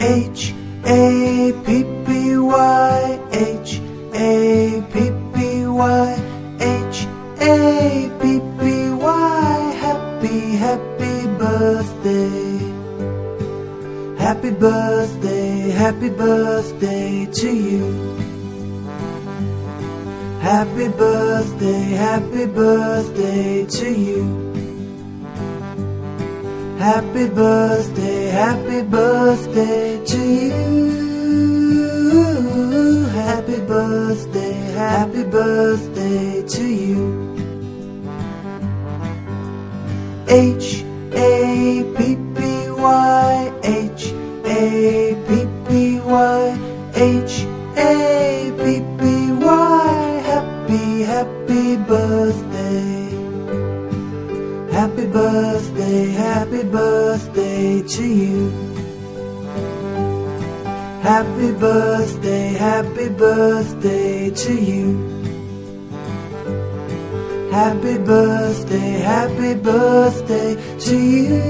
H-A-P-P-Y, H-A-P-P-Y, H-A-P-P-Y. Happy, happy birthday. Happy birthday, happy birthday to you. Happy birthday to you. Happy birthday to you. Happy birthday to you. H-A-P-P-Y, H-A-P-P-Y, H-A-P-P-Y. Happy, happy birthday. Happy birthday to you. Happy birthday to you. Happy birthday to you.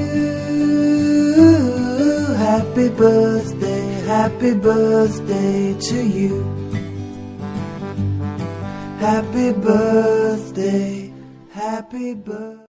Happy birthday to you. Happy birthday.